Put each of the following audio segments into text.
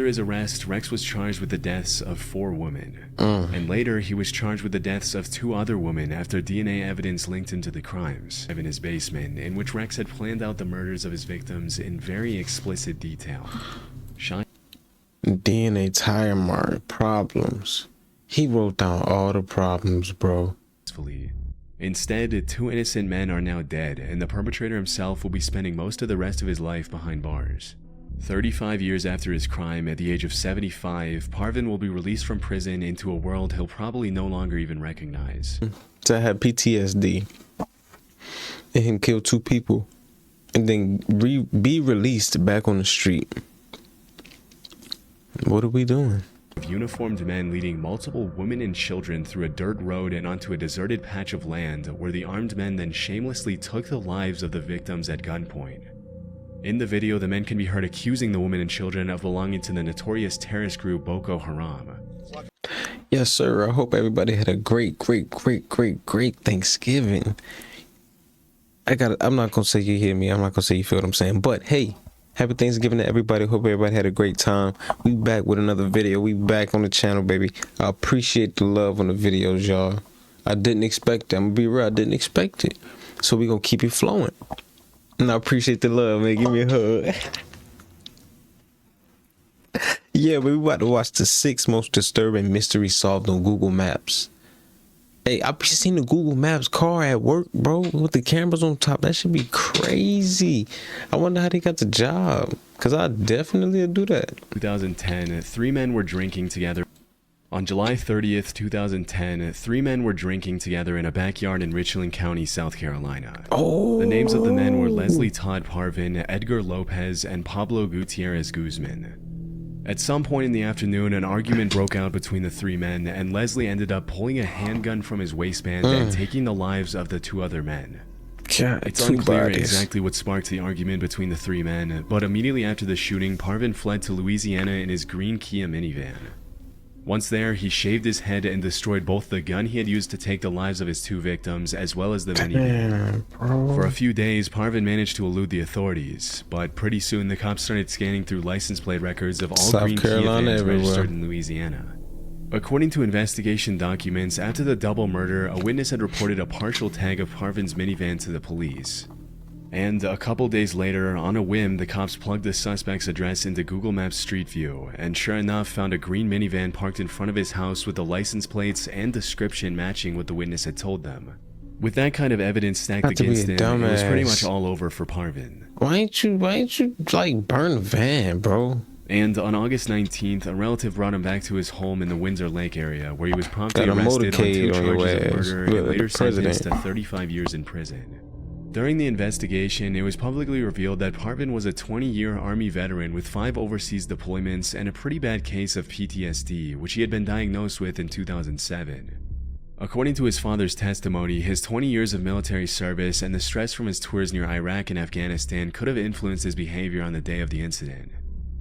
After his arrest, Rex was charged with the deaths of 4 women. And later, he was charged with the deaths of 2 other women after DNA evidence linked him to the crimes. In his basement, in which Rex had planned out the murders of his victims in very explicit detail. DNA tire mark problems. He wrote down all the problems, bro. Instead, 2 innocent men are now dead, and the perpetrator himself will be spending most of the rest of his life behind bars. 35 years after his crime, at the age of 75, Parvin will be released from prison into a world he'll probably no longer even recognize. To have PTSD and him kill 2 people and then be released back on the street. What are we doing? Uniformed men leading multiple women and children through a dirt road and onto a deserted patch of land where the armed men then shamelessly took the lives of the victims at gunpoint. In the video, the men can be heard accusing the women and children of belonging to the notorious terrorist group Boko Haram. Yes, sir. I hope everybody had a great Thanksgiving. I'm not gonna say you hear me. I'm not gonna say you feel what I'm saying. But hey, happy Thanksgiving to everybody. Hope everybody had a great time. We back with another video. We back on the channel, baby. I appreciate the love on the videos, y'all. I didn't expect it. I'm gonna be real. I didn't expect it. So we gonna keep it flowing. And I appreciate the love, man. Give me a hug. Yeah, we about to watch the 6 most disturbing mysteries solved on Google Maps. Hey, I've seen the Google Maps car at work, bro, with the cameras on top. That should be crazy. I wonder how they got the job, because I definitely would do that. 2010, 3 men were drinking together. On July 30th, 2010, 3 men were drinking together in a backyard in Richland County, South Carolina. The names of the men were Leslie Todd Parvin, Edgar Lopez, and Pablo Gutierrez Guzman. At some point in the afternoon, an argument broke out between the 3 men, and Leslie ended up pulling a handgun from his waistband and taking the lives of the 2 other men. It's unclear exactly what sparked the argument between the 3 men, but immediately after the shooting, Parvin fled to Louisiana in his green Kia minivan. Once there, he shaved his head and destroyed both the gun he had used to take the lives of his 2 victims, as well as the minivan. For a few days, Parvin managed to elude the authorities, but pretty soon the cops started scanning through license plate records of all green Kia vans registered in Louisiana. According to investigation documents, after the double murder, a witness had reported a partial tag of Parvin's minivan to the police. And a couple days later, on a whim, the cops plugged the suspect's address into Google Maps Street View, and sure enough found a green minivan parked in front of his house with the license plates and description matching what the witness had told them. With that kind of evidence stacked against him, it was pretty much all over for Parvin. Why ain't you like burn the van, bro? And on August 19th, a relative brought him back to his home in the Windsor Lake area, where he was promptly arrested on 2 charges of murder and later sentenced to 35 years in prison. During the investigation, it was publicly revealed that Parvin was a 20-year Army veteran with 5 overseas deployments and a pretty bad case of PTSD, which he had been diagnosed with in 2007. According to his father's testimony, his 20 years of military service and the stress from his tours near Iraq and Afghanistan could have influenced his behavior on the day of the incident.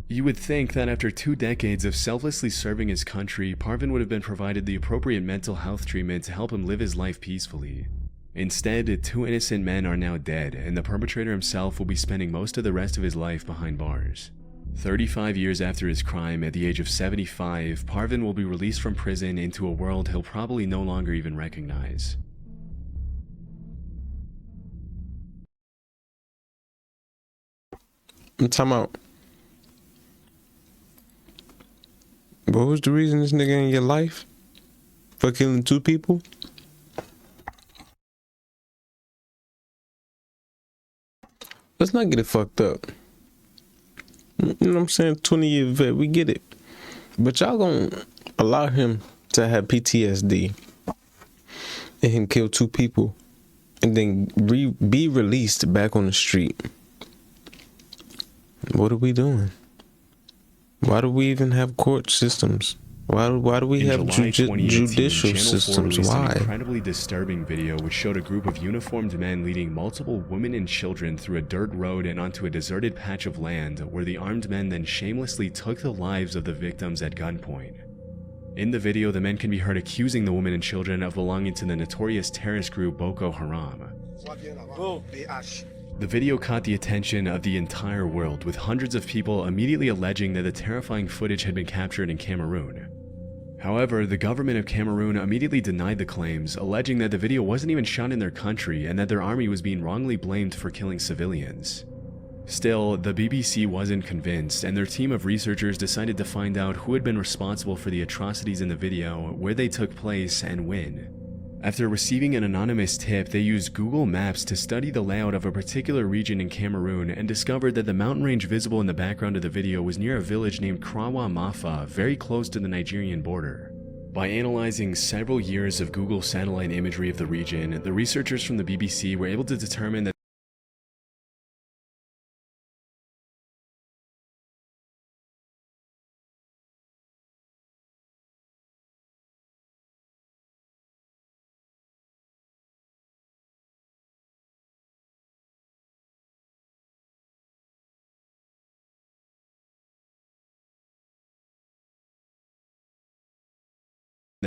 You would think that after 2 decades of selflessly serving his country, Parvin would have been provided the appropriate mental health treatment to help him live his life peacefully. Instead, 2 innocent men are now dead, and the perpetrator himself will be spending most of the rest of his life behind bars. 35 years after his crime, at the age of 75, Parvin will be released from prison into a world he'll probably no longer even recognize. I'm talking about, what was the reason this nigga in your life for killing 2 people? Let's not get it fucked up. You know what I'm saying? 20-year vet, we get it. But y'all gonna allow him to have PTSD and him kill 2 people and then be released back on the street. What are we doing? Why do we even have court systems? Why do we have judicial systems? Why? An incredibly disturbing video which showed a group of uniformed men leading multiple women and children through a dirt road and onto a deserted patch of land where the armed men then shamelessly took the lives of the victims at gunpoint. In the video, the men can be heard accusing the women and children of belonging to the notorious terrorist group Boko Haram. The video caught the attention of the entire world, with hundreds of people immediately alleging that the terrifying footage had been captured in Cameroon. However, the government of Cameroon immediately denied the claims, alleging that the video wasn't even shot in their country and that their army was being wrongly blamed for killing civilians. Still, the BBC wasn't convinced, and their team of researchers decided to find out who had been responsible for the atrocities in the video, where they took place, and when. After receiving an anonymous tip, they used Google Maps to study the layout of a particular region in Cameroon and discovered that the mountain range visible in the background of the video was near a village named Krawa Mafa, very close to the Nigerian border. By analyzing several years of Google satellite imagery of the region, the researchers from the BBC were able to determine that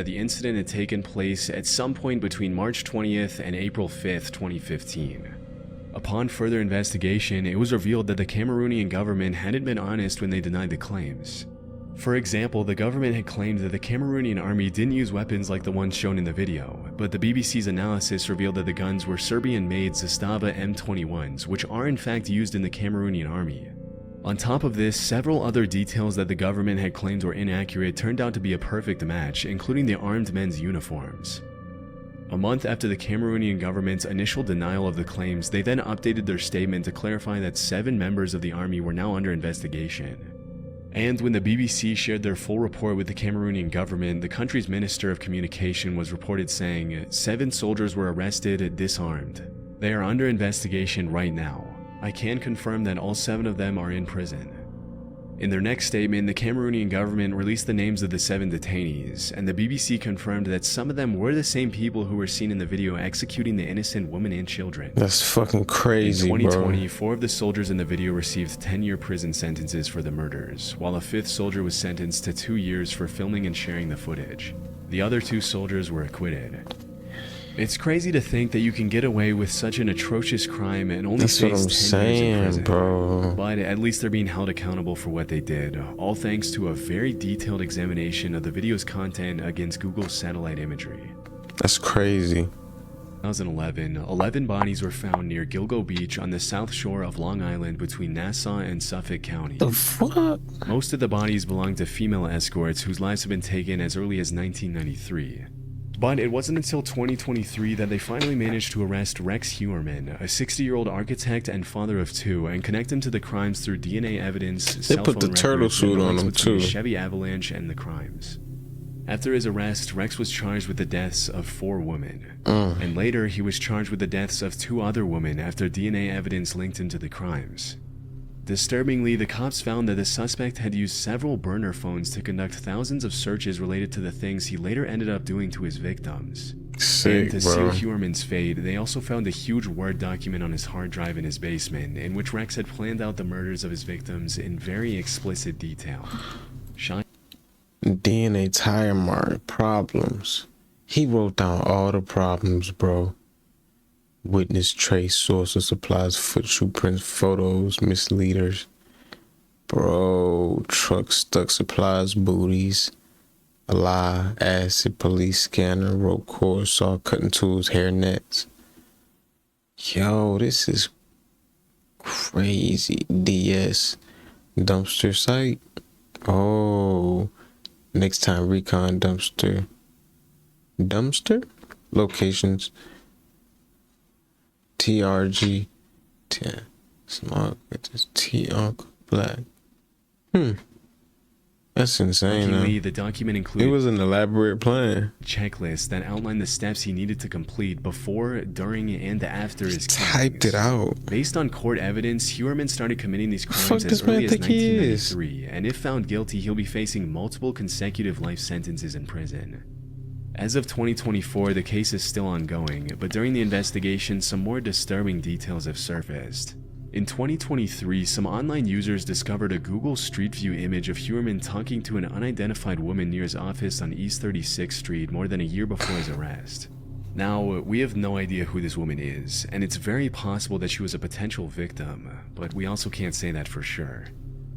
the incident had taken place at some point between March 20th and April 5th, 2015. Upon further investigation, it was revealed that the Cameroonian government hadn't been honest when they denied the claims. For example, the government had claimed that the Cameroonian army didn't use weapons like the ones shown in the video, but the BBC's analysis revealed that the guns were Serbian-made Zastava M21s, which are in fact used in the Cameroonian army. On top of this, several other details that the government had claimed were inaccurate turned out to be a perfect match, including the armed men's uniforms. A month after the Cameroonian government's initial denial of the claims, they then updated their statement to clarify that 7 members of the army were now under investigation. And when the BBC shared their full report with the Cameroonian government, the country's Minister of Communication was reported saying, 7 soldiers were arrested, disarmed. They are under investigation right now. I can confirm that all 7 of them are in prison. In their next statement, the Cameroonian government released the names of the 7 detainees, and the BBC confirmed that some of them were the same people who were seen in the video executing the innocent women and children. That's fucking crazy, in 2020, bro. 4 of the soldiers in the video received 10-year prison sentences for the murders, while a 5th soldier was sentenced to 2 years for filming and sharing the footage. The other 2 soldiers were acquitted. It's crazy to think that you can get away with such an atrocious crime and only That's what face I'm 10 years in saying, prison. bro. But at least they're being held accountable for what they did, all thanks to a very detailed examination of the video's content against Google's satellite imagery. That's crazy. 2011, 11 bodies were found near Gilgo Beach on the south shore of Long Island between Nassau and Suffolk County. The fuck? Most of the bodies belonged to female escorts whose lives had been taken as early as 1993. But it wasn't until 2023 that they finally managed to arrest Rex Heuermann, a 60-year-old architect and father of 2, and connect him to the crimes through DNA evidence, They cell put the phone turtle records, suit and on links him between the too. Chevy Avalanche and the crimes. After his arrest, Rex was charged with the deaths of 4 women, and later he was charged with the deaths of 2 other women after DNA evidence linked him to the crimes. Disturbingly, the cops found that the suspect had used several burner phones to conduct thousands of searches related to the things he later ended up doing to his victims. Sick, And to bro. seal Heuermann's fate, they also found a huge Word document on his hard drive in his basement, in which Rex had planned out the murders of his victims in very explicit detail. DNA tire mark problems. He wrote down all the problems, bro. Witness, trace, source of supplies, footprints, photos, misleaders. Bro, truck stuck supplies, booties. A lie, acid, police scanner, rope cord, saw cutting tools, hair nets. Yo, this is crazy. DS dumpster site. Oh, next time recon dumpster. Dumpster locations. TRG 10 small T Uncle Black. That's insane. Luckily, Huh? the document It included was an elaborate plan. checklist that outlined the steps he needed to complete before, during, and after his Typed killings. it out. Based on court evidence, Heuermann started committing these fuck crimes as this man early as think he is? 1993, and if found guilty, he'll be facing multiple consecutive life sentences in prison. As of 2024, the case is still ongoing, but during the investigation, some more disturbing details have surfaced. In 2023, some online users discovered a Google Street View image of Heuermann talking to an unidentified woman near his office on East 36th Street more than a year before his arrest. Now, we have no idea who this woman is, and it's very possible that she was a potential victim, but we also can't say that for sure.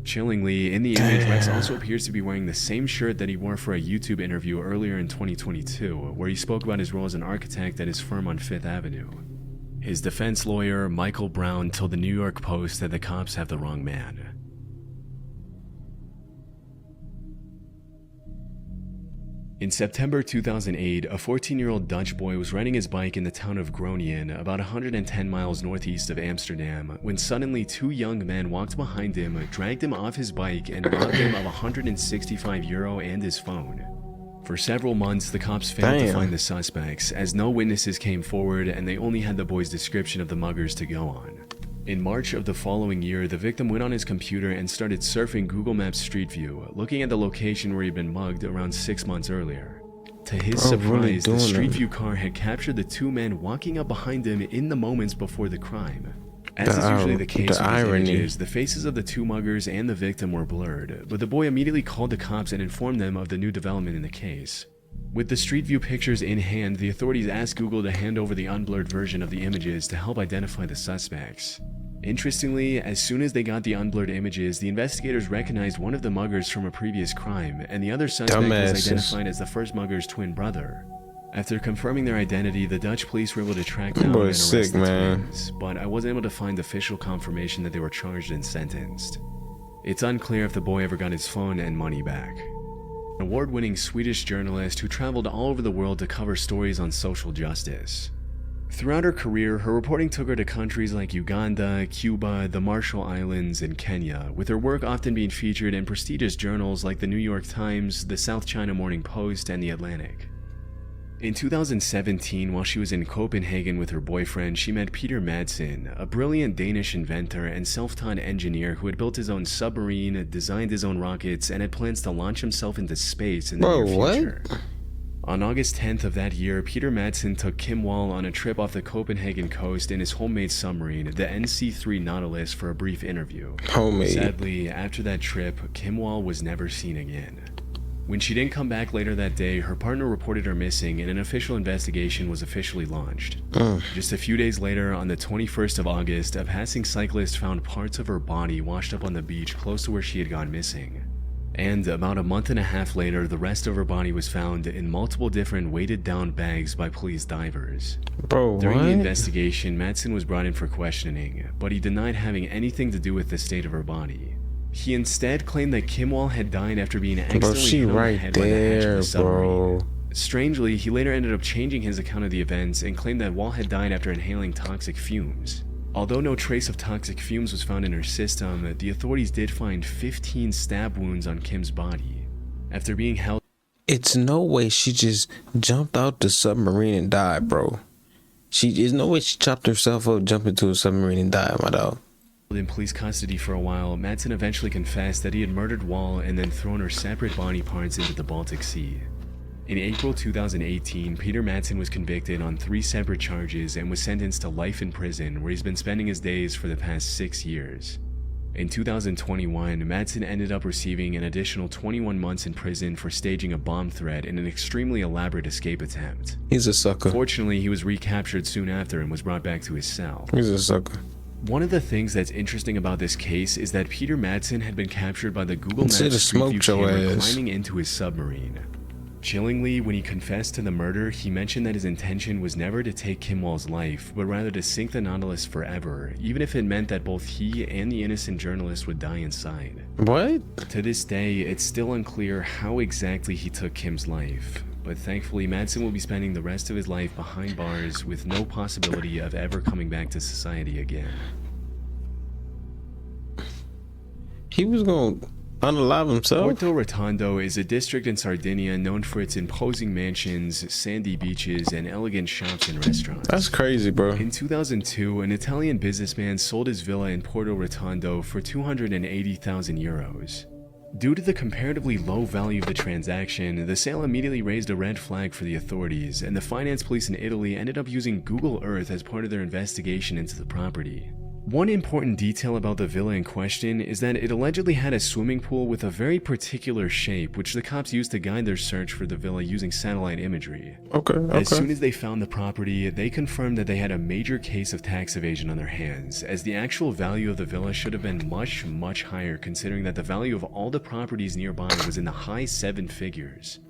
Chillingly, in the image, Rex also appears to be wearing the same shirt that he wore for a YouTube interview earlier in 2022, where he spoke about his role as an architect at his firm on Fifth Avenue. His defense lawyer, Michael Brown, told the New York Post that the cops have the wrong man. In September 2008, a 14-year-old Dutch boy was riding his bike in the town of Groningen, about 110 miles northeast of Amsterdam, when suddenly two young men walked behind him, dragged him off his bike, and robbed him of €165 and his phone. For several months, the cops failed to find the suspects, as no witnesses came forward and they only had the boy's description of the muggers to go on. In March of the following year, the victim went on his computer and started surfing Google Maps Street View, looking at the location where he'd been mugged around 6 months earlier. To his surprise, the Street View car had captured the two men walking up behind him in the moments before the crime. As is usually the case with these images, the faces of the two muggers and the victim were blurred, but the boy immediately called the cops and informed them of the new development in the case. With the Street View pictures in hand, the authorities asked Google to hand over the unblurred version of the images to help identify the suspects. Interestingly, as soon as they got the unblurred images, the investigators recognized one of the muggers from a previous crime, and the other suspect was identified as the first mugger's twin brother. After confirming their identity, the Dutch police were able to track down and arrest the twins, but I wasn't able to find official confirmation that they were charged and sentenced. It's unclear if the boy ever got his phone and money back. An award-winning Swedish journalist who traveled all over the world to cover stories on social justice. Throughout her career, her reporting took her to countries like Uganda, Cuba, the Marshall Islands, and Kenya, with her work often being featured in prestigious journals like the New York Times, the South China Morning Post, and the Atlantic. In 2017, while she was in Copenhagen with her boyfriend, she met Peter Madsen, a brilliant Danish inventor and self-taught engineer who had built his own submarine, designed his own rockets, and had plans to launch himself into space in the near future. On August 10th of that year, Peter Madsen took Kim Wall on a trip off the Copenhagen coast in his homemade submarine, the NC-3 Nautilus, for a brief interview. Sadly, after that trip, Kim Wall was never seen again. When she didn't come back later that day, her partner reported her missing and an official investigation was officially launched. Just a few days later, on the 21st of August, a passing cyclist found parts of her body washed up on the beach close to where she had gone missing. And about a month and a half later, the rest of her body was found in multiple different weighted down bags by police divers. During the investigation, Madsen was brought in for questioning, but he denied having anything to do with the state of her body. He instead claimed that Kim Wall had died after being accidentally hit on the head by the hatch of the submarine. Strangely, he later ended up changing his account of the events and claimed that Wall had died after inhaling toxic fumes. Although no trace of toxic fumes was found in her system, the authorities did find 15 stab wounds on Kim's body. After being held, it's no way she just jumped out the submarine and died, bro. There's no way she chopped herself up, jumped into a submarine and died, my dog. In police custody for a while, Madsen eventually confessed that he had murdered Wall and then thrown her separate body parts into the Baltic Sea. In April 2018, Peter Madsen was convicted on 3 separate charges and was sentenced to life in prison, where he's been spending his days for the past 6 years. In 2021, Madsen ended up receiving an additional 21 months in prison for staging a bomb threat in an extremely elaborate escape attempt. He's a sucker. Fortunately, he was recaptured soon after and was brought back to his cell. He's a sucker. One of the things that's interesting about this case is that Peter Madsen had been captured by the Google Maps Street View camera climbing into his submarine. Chillingly, when he confessed to the murder, he mentioned that his intention was never to take Kim Wall's life, but rather to sink the Nautilus forever, even if it meant that both he and the innocent journalist would die inside. What? To this day, it's still unclear how exactly he took Kim's life, but thankfully Madsen will be spending the rest of his life behind bars with no possibility of ever coming back to society again. He was gonna unalive himself? Porto Rotondo is a district in Sardinia known for its imposing mansions, sandy beaches, and elegant shops and restaurants. That's crazy, bro. In 2002, an Italian businessman sold his villa in Porto Rotondo for €280,000. Due to the comparatively low value of the transaction, the sale immediately raised a red flag for the authorities, and the finance police in Italy ended up using Google Earth as part of their investigation into the property. One important detail about the villa in question is that it allegedly had a swimming pool with a very particular shape, which the cops used to guide their search for the villa using satellite imagery. Okay. As soon as they found the property, they confirmed that they had a major case of tax evasion on their hands, as the actual value of the villa should have been much, much higher considering that the value of all the properties nearby was in the high 7 figures.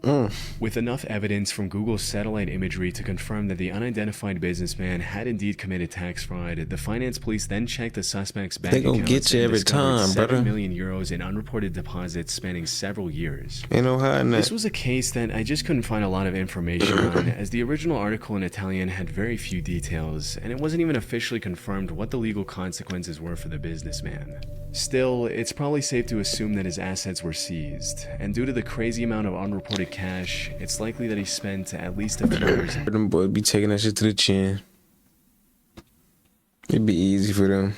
With enough evidence from Google's satellite imagery to confirm that the unidentified businessman had indeed committed tax fraud, the finance police then checked the suspect's bank They gonna accounts get you and every discovered time, 7 brother. million euros in unreported deposits spanning several years. Ain't no hiding This that. was a case that I just couldn't find a lot of information on, as the original article in Italian had very few details, and it wasn't even officially confirmed what the legal consequences were for the businessman. Still, it's probably safe to assume that his assets were seized, and due to the crazy amount of unreported cash, it's likely that he spent at least a few years in Them boys be taking that shit to the chin. It'd be easy for them.